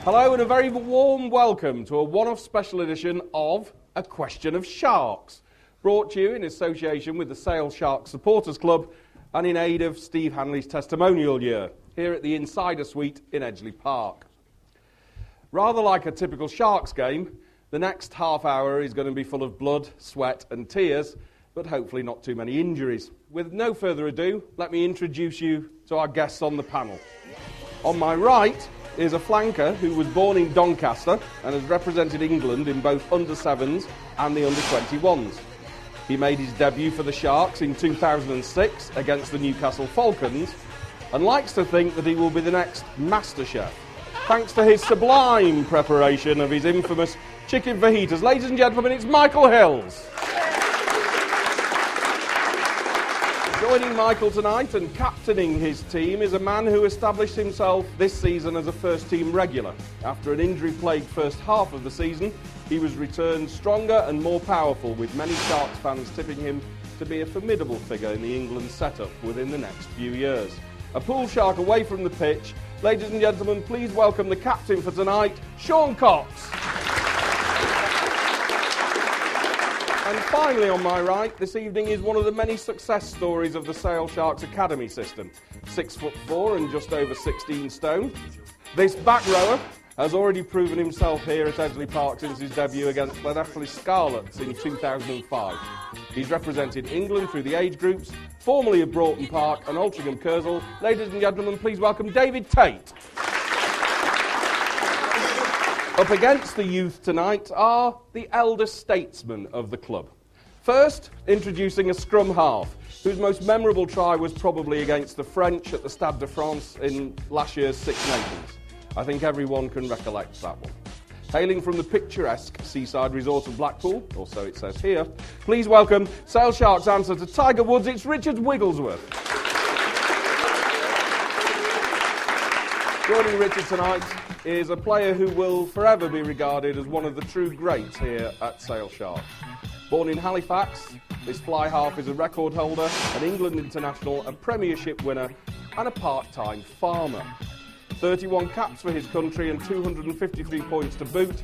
Hello and a very warm welcome to a one-off special edition of A Question of Sharks, brought to you in association with the Sale Sharks Supporters Club and in aid of Steve Hanley's testimonial year, here at the Insider Suite in Ainslie Park. Rather like a typical Sharks game, the next half hour is going to be full of blood, sweat and tears, but hopefully not too many injuries. With no further ado, let me introduce you to our guests on the panel. On my right is a flanker who was born in Doncaster and has represented England in both under-7s and the under-21s. He made his debut for the Sharks in 2006 against the Newcastle Falcons and likes to think that he will be the next master chef, thanks to his sublime preparation of his infamous chicken fajitas. Ladies and gentlemen, it's Michael Hills. Joining Michael tonight and captaining his team is a man who established himself this season as a first-team regular. After an injury-plagued first half of the season, he was returned stronger and more powerful, with many Sharks fans tipping him to be a formidable figure in the England setup within the next few years. A pool shark away from the pitch. Ladies and gentlemen, please welcome the captain for tonight, Sean Cox. And finally on my right this evening is one of the many success stories of the Sale Sharks Academy system. 6'4" and just over 16 stone. This back rower has already proven himself here at Ainslie Park since his debut against Llanelli Scarlets in 2005. He's represented England through the age groups, formerly of Broughton Park and Altrincham Kersal. Ladies and gentlemen, please welcome David Tate. Up against the youth tonight are the elder statesmen of the club. First, introducing a scrum half, whose most memorable try was probably against the French at the Stade de France in last year's Six Nations. I think everyone can recollect that one. Hailing from the picturesque seaside resort of Blackpool, or so it says here, please welcome Sale Sharks answer to Tiger Woods, it's Richard Wigglesworth. Joining Richard tonight is a player who will forever be regarded as one of the true greats here at Sale Sharks. Born in Halifax, this fly half is a record holder, an England international, a premiership winner and a part-time farmer. 31 caps for his country and 253 points to boot.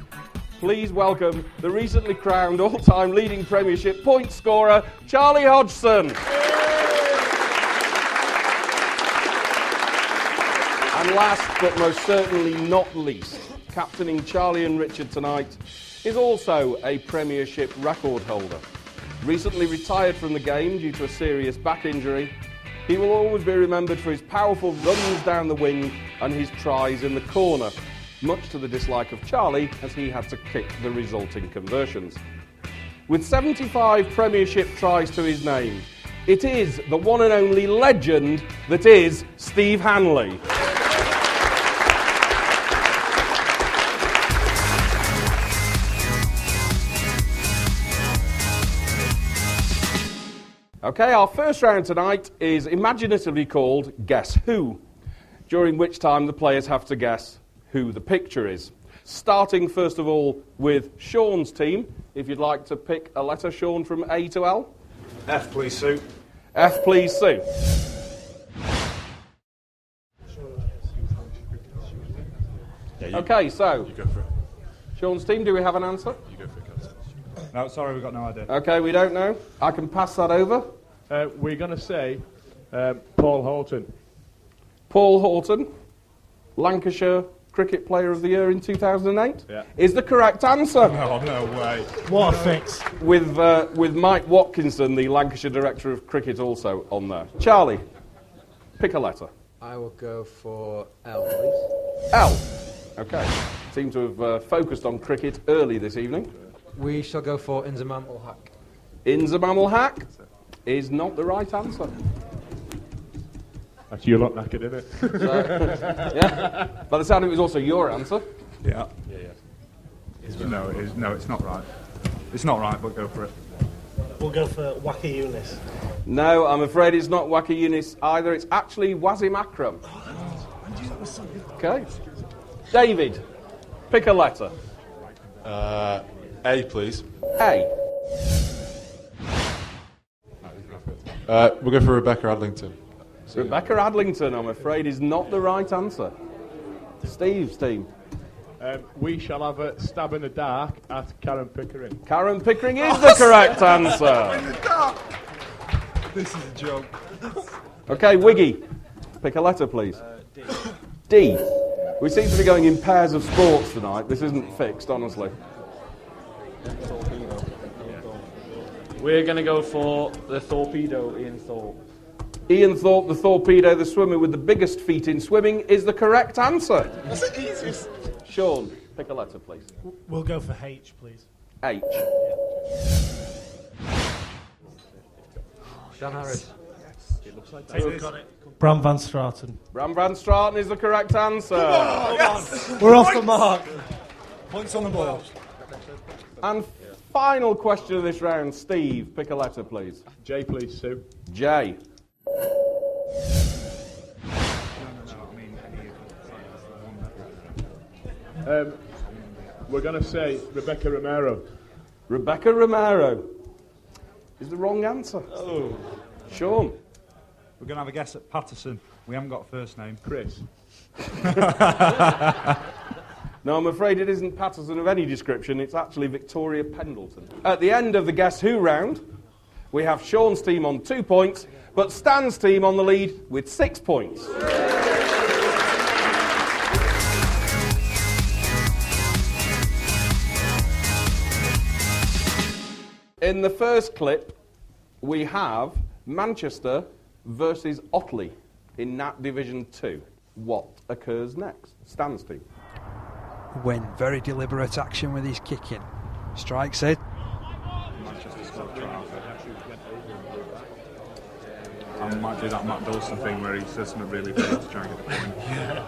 Please welcome the recently crowned all-time leading premiership point scorer, Charlie Hodgson. And last but most certainly not least, captaining Charlie and Richard tonight is also a premiership record holder. Recently retired from the game due to a serious back injury, he will always be remembered for his powerful runs down the wing and his tries in the corner, much to the dislike of Charlie as he had to kick the resulting conversions. With 75 premiership tries to his name, it is the one and only legend that is Steve Hanley. Okay, our first round tonight is imaginatively called Guess Who, during which time the players have to guess who the picture is. Starting first of all with Sean's team. If you'd like to pick a letter, Sean, from A to L. F, please, Sue. F, please, Sue. Yeah, okay, so you go for it. Sean's team, do we have an answer? You go for it, Captain. No, sorry, we've got no idea. Okay, we don't know. I can pass that over. We're going to say Paul Horton. Paul Horton, Lancashire Cricket Player of the Year in 2008, yeah, is the correct answer. Oh, no way. What a fix. With Mike Watkinson, the Lancashire Director of Cricket, also on there. Charlie, pick a letter. I will go for L, please. L. Okay. Seem to have focused on cricket early this evening. We shall go for Inzamam ul Haq. Inzamam ul Haq is not the right answer. That's you lot knackered, isn't it? So, yeah. By the sound of it, was also your answer. Yeah. No, it is. No, it's not right. It's not right, but go for it. We'll go for Waki Yunis. No, I'm afraid it's not Waki Yunis either. It's actually Wasim Akram. Okay. David, pick a letter. A, please. A. We'll go for Rebecca Adlington. Rebecca Adlington, I'm afraid, is not the right answer. Steve's team. We shall have a stab in the dark at Karen Pickering. Karen Pickering is the correct answer. This is a joke. Okay, Wiggy, pick a letter, please. D. We seem to be going in pairs of sports tonight. This isn't fixed, honestly. We're going to go for the torpedo, Ian Thorpe. Ian Thorpe, the torpedo, the swimmer with the biggest feet in swimming, is the correct answer. That's the easiest. Sean, pick a letter, please. We'll go for H, please. H. Dan Harris. Bram van Straten. Bram van Straten is the correct answer. We're off the mark. Points on the board. And final question of this round, Steve, pick a letter, please. J, please, Sue. J. We're going to say Rebecca Romero. Rebecca Romero is the wrong answer. Oh. Sean. We're going to have a guess at Patterson. We haven't got a first name. Chris. No, I'm afraid it isn't Patterson of any description. It's actually Victoria Pendleton. At the end of the Guess Who round, we have Sean's team on 2 points, but Stan's team on the lead with 6 points. In the first clip, we have Manchester versus Otley in Nat Division 2. What occurs next? Stan's team. Win. Very deliberate action with his kicking. Strikes it. Manchester's got to try out. I might do that Matt Dawson thing where he says something really big to try and get the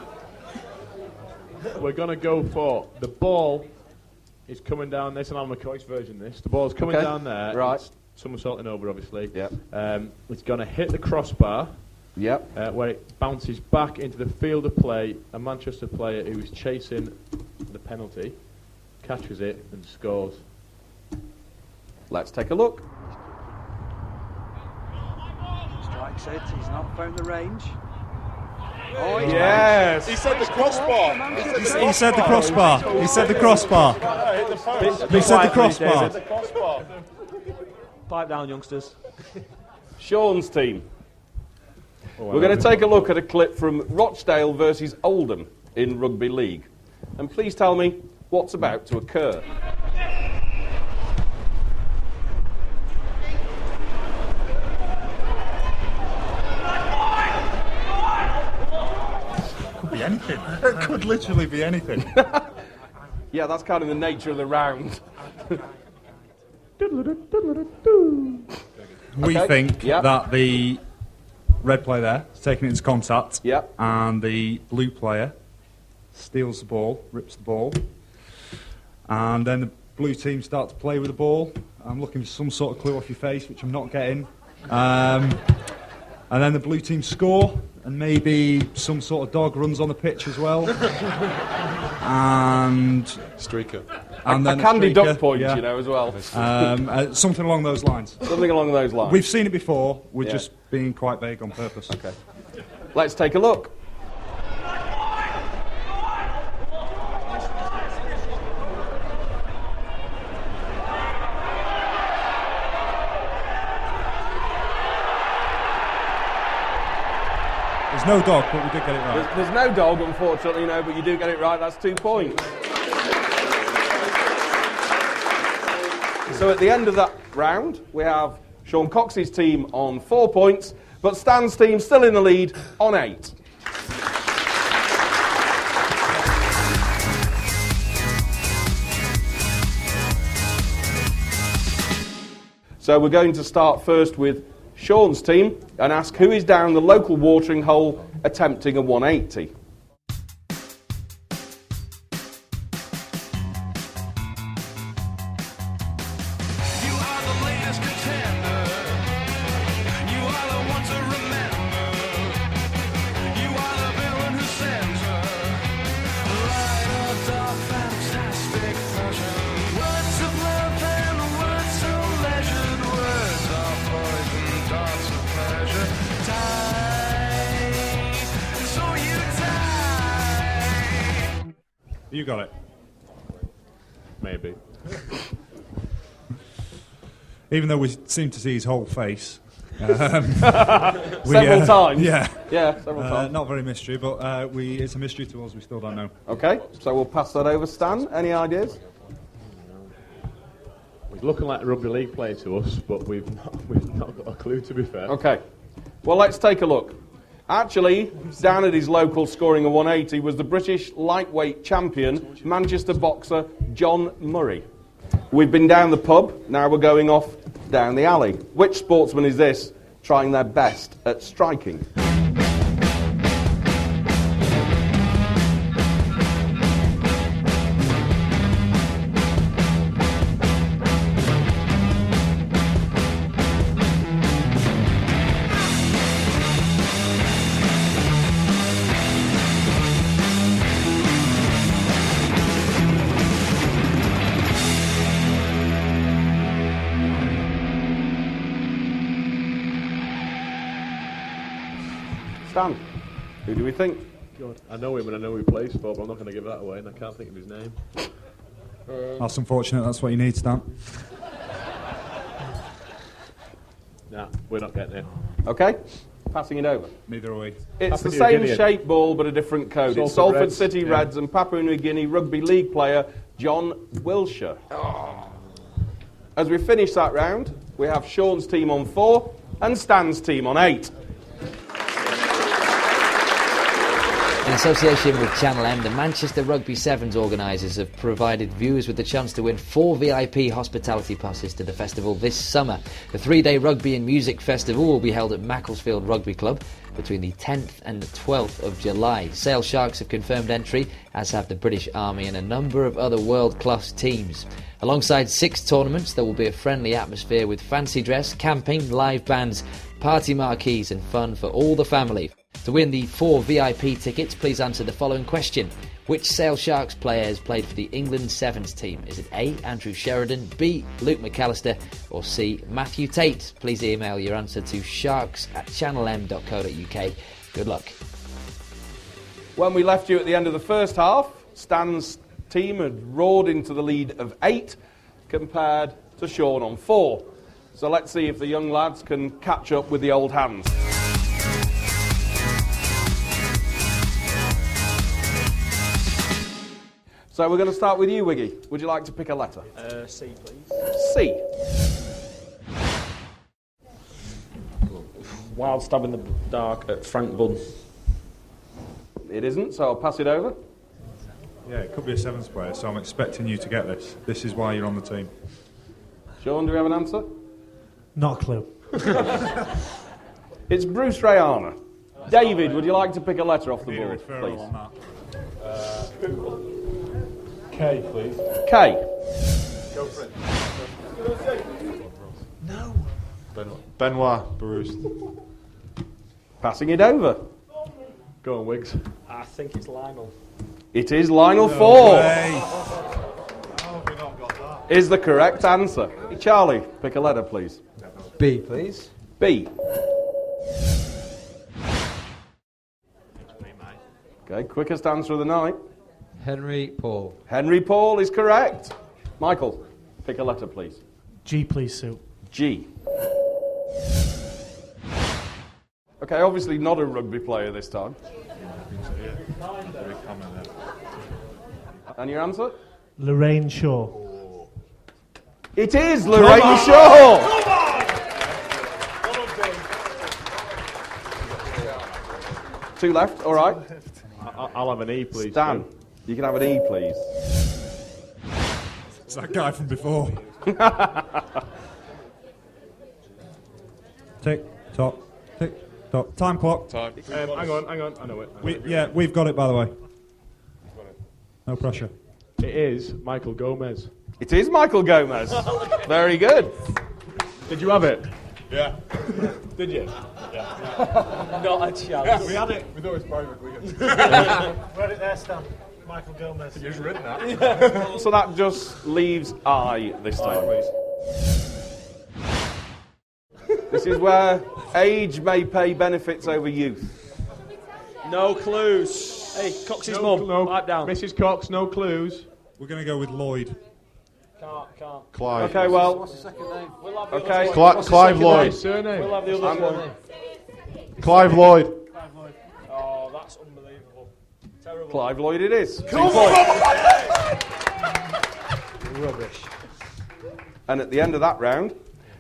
point. We're going to go for the ball is coming down. This is an Alan McCoy's version. The ball's coming down there. Right. It's somersaulting over, obviously. Yep. It's going to hit the crossbar. Yep. Where it bounces back into the field of play. A Manchester player who is chasing the penalty catches it and scores. Let's take a look. Strikes it. He's not found the range. Oh, yes. He said the crossbar. He said the crossbar. He said the crossbar. He said the crossbar. Pipe down, youngsters. Sean's team. We're going to take a look at a clip from Rochdale versus Oldham in Rugby League. And please tell me what's about to occur. Could be anything. It could literally be anything. Yeah, that's kind of the nature of the round. We think Yep. that the red player there is taking it into contact, Yep. and the blue player steals the ball, rips the ball, and then the blue team start to play with the ball. I'm looking for some sort of clue off your face, which I'm not getting. And then the blue team score, and maybe some sort of dog runs on the pitch as well. And Streaker. and then a candy streaker, duck point, yeah. you know, as well. Something along those lines. Something along those lines. We've seen it before. We're Yeah. just being quite vague on purpose. Okay. Let's take a look. There's no dog, but we did get it right. There's no dog, unfortunately, no, but you do get it right. That's 2 points. So at the end of that round, we have Sean Cox's team on 4 points, but Stan's team still in the lead on 8. So we're going to start first with Sean's team and ask who is down the local watering hole attempting a 180. You got it. Maybe. Even though we seem to see his whole face. Several times. Yeah. Yeah, several times. Not very mystery, but it's a mystery to us. We still don't know. Okay, so we'll pass that over. Stan, any ideas? He's looking like a rugby league player to us, but we've not got a clue, to be fair. Okay, well, let's take a look. Actually, down at his local scoring a 180 was the British lightweight champion, Manchester boxer John Murray. We've been down the pub, now we're going off down the alley. Which sportsman is this trying their best at striking? Stan, who do we think? God, I know him and I know who he plays for, but I'm not going to give that away, and I can't think of his name. That's unfortunate. That's what you need, Stan. Nah, we're not getting it. Okay, passing it over. Neither are we. It's Papua the New same Guinea. shaped ball but a different code. It's Salford Salford Reds, City yeah. Reds and Papua New Guinea rugby league player John Wilshire. As we finish that round, we have Sean's team on 4 and Stan's team on 8. In association with Channel M, the Manchester Rugby Sevens organisers have provided viewers with the chance to win 4 VIP hospitality passes to the festival this summer. The 3-day rugby and music festival will be held at Macclesfield Rugby Club between the 10th and 12th of July. Sale Sharks have confirmed entry, as have the British Army and a number of other world-class teams. Alongside 6 tournaments, there will be a friendly atmosphere with fancy dress, camping, live bands, party marquees and fun for all the family. To win the 4 VIP tickets, please answer the following question. Which Sale Sharks player has played for the England Sevens team? Is it A, Andrew Sheridan, B, Luke McAllister, or C, Matthew Tate? Please email your answer to sharks@channelm.co.uk. Good luck. When we left you at the end of the first half, Stan's team had roared into the lead of 8 compared to Sean on 4. So let's see if the young lads can catch up with the old hands. So we're going to start with you, Wiggy. Would you like to pick a letter? C, please. C. Wild stab in the dark at Frank Bunn. It isn't, so I'll pass it over. Yeah, it could be a Sevens player, so I'm expecting you to get this. This is why you're on the team. Sean, do we have an answer? Not a clue. It's Bruce Rayana. David, would you like to pick a letter off the Need a board, referral please? on that. K, please. K. Go for it. No. Benoit Bruce. Passing it over. Go on, Wiggs. I think it's Lionel. It is Lionel Ford. Way. Is the correct answer. Charlie, pick a letter, please. B, please. B. Okay, quickest answer of the night. Henry Paul. Henry Paul is correct. Michael, pick a letter, please. G, please, Sue. G. Okay, obviously not a rugby player this time. And your answer? Lorraine Shaw. It is Lorraine Shaw. Two left, all right. I'll have an E, please. Stan, you can have an E, please. It's that guy from before. Tick, tock, tick, tock. Time clock. Hang on. I know it. We've got it, by the way. No pressure. It is Michael Gomez. It is Michael Gomez. Very good. Did you have it? Yeah. Did you? Not a chance. We had it. We thought it was private. Read it there, Stan. Michael Gomez. You've written that. So that just leaves I this time. This is where age may pay benefits over youth. No clues. Hey, Cox's mum, pipe down. Mrs. Cox, no clues. We're going to go with Lloyd. Can't. Clive. Okay, well. What's the second name? We'll have Okay. Clive Lloyd. Surname. We'll have the other one. Clive Lloyd. Oh, that's unbelievable. Terrible. Clive Lloyd it is. 2 points. Rubbish. And at the end of that round,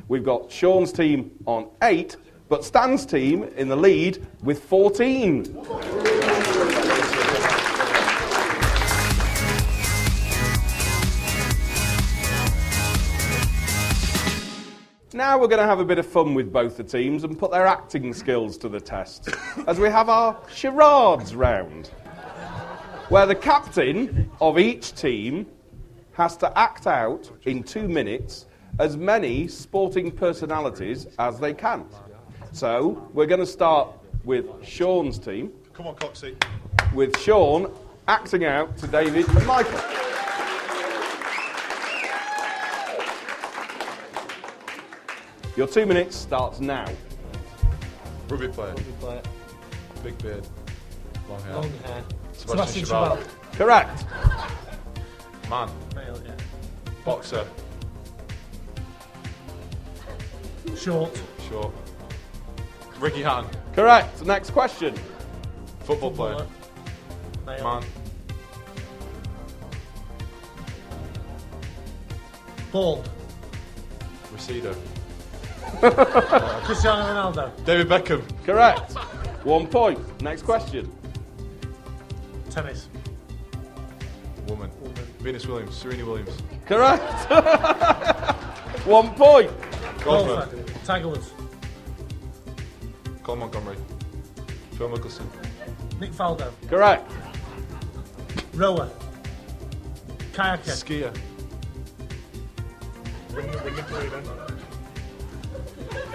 we've got Sean's team on 8, but Stan's team in the lead with 14. Now we're going to have a bit of fun with both the teams and put their acting skills to the test, as we have our charades round, where the captain of each team has to act out in 2 minutes as many sporting personalities as they can. So we're going to start with Sean's team. Come on, Coxie. With Sean acting out to David and Michael. Your 2 minutes starts now. Rugby player. Big beard. Long hair. Sebastian Chabal. Correct. Man. Male, yeah. Boxer. Short. Short. Ricky Hatton. Correct. Next question. Football player. Male. Man. Bald. Receiver. Cristiano Ronaldo. David Beckham. Correct. 1 point. Next question. Tennis. Woman. Venus Williams. Serena Williams. Correct. 1 point. Golfer. Tiger Woods. Colin Montgomery. Phil Mickelson. Nick Faldo. Correct. Rower. Kayaker. Skier.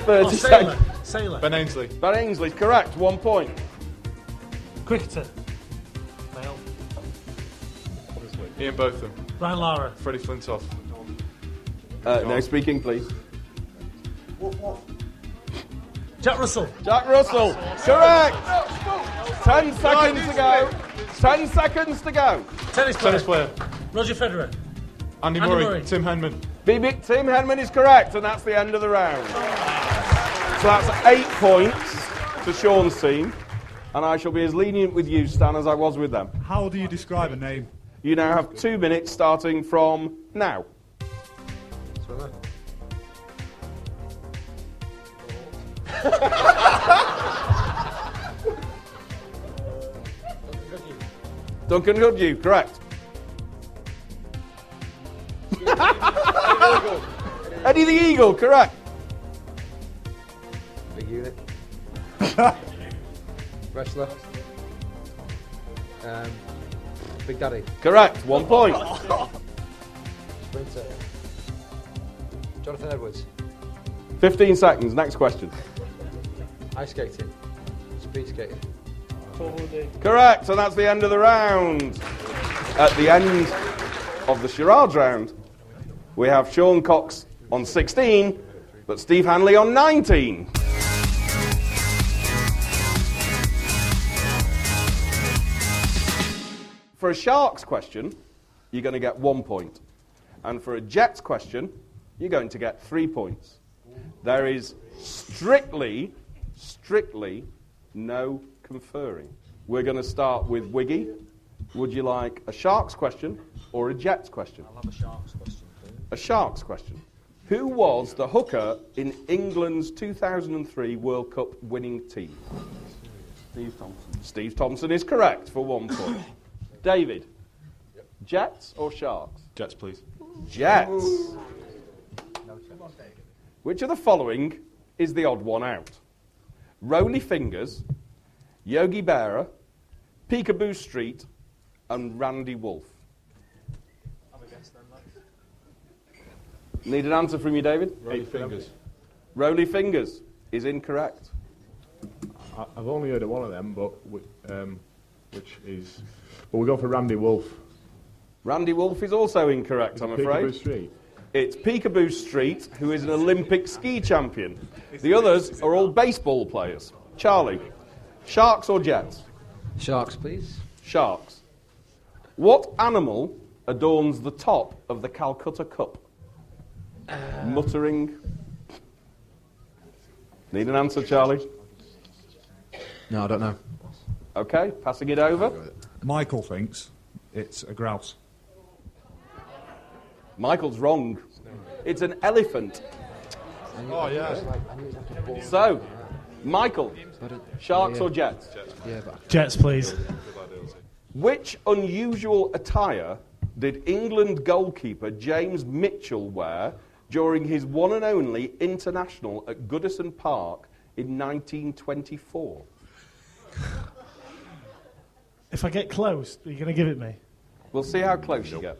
30 seconds. Sailor. Ben Ainslie. Ben Ainsley's correct. 1 point. Cricketer. Male. Ian Botham. Brian Lara. Freddie Flintoff. No speaking, please. Jack Russell. Jack Russell. Correct. 10 seconds to go. 10 seconds to go. Tennis player. Tennis player. Roger Federer. Andy Andy Murray. Murray. Tim Henman. Tim Henman is correct, and that's the end of the round. So that's 8 points to Sean's team, and I shall be as lenient with you, Stan, as I was with them. How do you describe a name? You now have 2 minutes starting from now. Duncan Goodhew, correct. Eddie the Eagle, correct. Big unit. Wrestler. Big Daddy. Correct, 1 point. Sprinter. Jonathan Edwards. 15 seconds, next question. Ice skating. Speed skating. Torville Dean. Correct, and that's the end of the round. At the end of the charades round, we have Sean Cox on 16, but Steve Hanley on 19. For a Sharks question, you're going to get 1 point. And for a Jets question, you're going to get 3 points. There is strictly no conferring. We're going to start with Wiggy. Would you like a Sharks question or a Jets question? I'll have a Sharks question, please. A Sharks question. Who was the hooker in England's 2003 World Cup winning team? Steve Thompson. Steve Thompson is correct for 1 point. David, Jets or Sharks? Jets, please. Jets. Which of the following is the odd one out? Roly Fingers, Yogi Berra, Peekaboo Street, and Randy Wolf. Have a guess then, lads. Need an answer from you, David? Roly Fingers. Roly Fingers is incorrect. I've only heard of one of them, but we'll go for Randy Wolf. Randy Wolf is also incorrect, I'm afraid. Peekaboo Street. It's Peekaboo Street, who is an Olympic ski champion. The others are all baseball players. Charlie, Sharks or Jets? Sharks, please. Sharks. What animal adorns the top of the Calcutta Cup? Muttering. Need an answer, Charlie? No, I don't know. Okay, passing it over. Michael thinks it's a grouse. Michael's wrong. It's an elephant. Oh, yeah. So, Michael, Sharks or Jets? Jets, please. Which unusual attire did England goalkeeper James Mitchell wear during his one and only international at Goodison Park in 1924? If I get close, are you going to give it me? We'll see how close you get.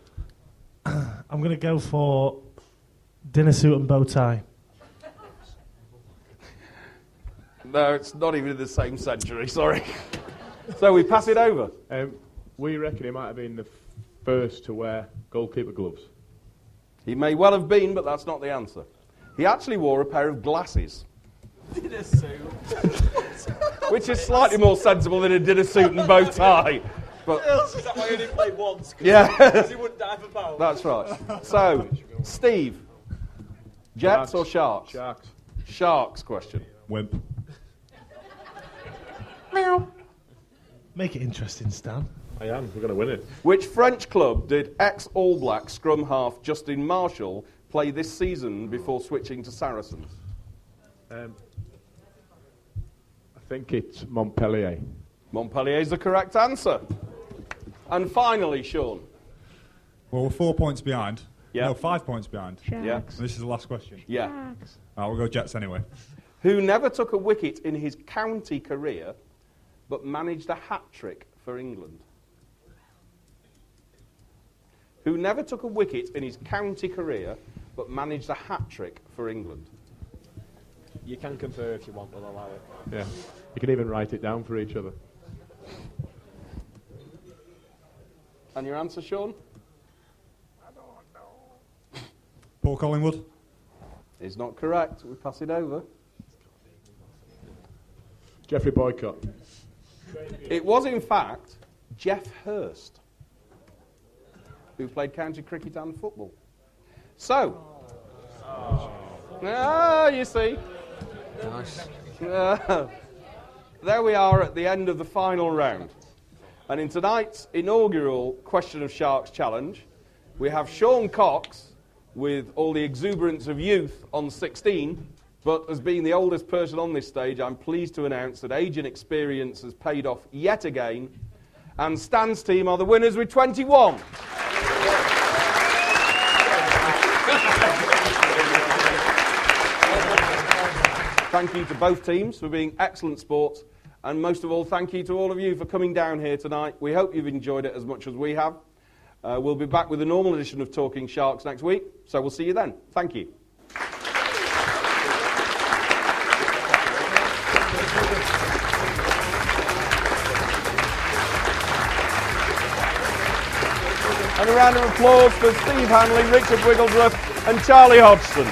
I'm going to go for dinner suit and bow tie. No, it's not even in the same century, sorry. So we pass it over. We reckon he might have been the first to wear goalkeeper gloves. He may well have been, but that's not the answer. He actually wore a pair of glasses. Dinner suit. Which is slightly more sensible than a dinner suit and bow tie. But Is that why he only played once? yeah, Because he wouldn't dive about. that's right. So, Steve, Jets or Sharks? Sharks. Sharks question. Wimp. Make it interesting, Stan. I am. We're going to win it. Which French club did ex-All Black scrum half Justin Marshall play this season before switching to Saracens? I think it's Montpellier. Montpellier is the correct answer. And finally, Sean. Well, we're 4 points behind. Yeah. No, 5 points behind. Yeah. And this is the last question. Yeah. We'll go Jets anyway. Who never took a wicket in his county career, but managed a hat-trick for England? Who never took a wicket in his county career, but managed a hat-trick for England? You can confer if you want, we'll allow it. Yeah. You can even write it down for each other. And your answer, Sean? Paul Collingwood. Is not correct. We pass it over. Geoffrey Boycott. It was, in fact, Jeff Hurst, who played county cricket and football. So, you see. Nice. There we are at the end of the final round. And in tonight's inaugural Question of Sharks challenge, we have Sean Cox with all the exuberance of youth on 16, but as being the oldest person on this stage, I'm pleased to announce that age and experience has paid off yet again, and Stan's team are the winners with 21. Thank you to both teams for being excellent sports, and most of all, thank you to all of you for coming down here tonight. We hope you've enjoyed it as much as we have. We'll be back with a normal edition of Talking Sharks next week, so we'll see you then. Thank you. And a round of applause for Steve Hanley, Richard Wigglesworth and Charlie Hodgson.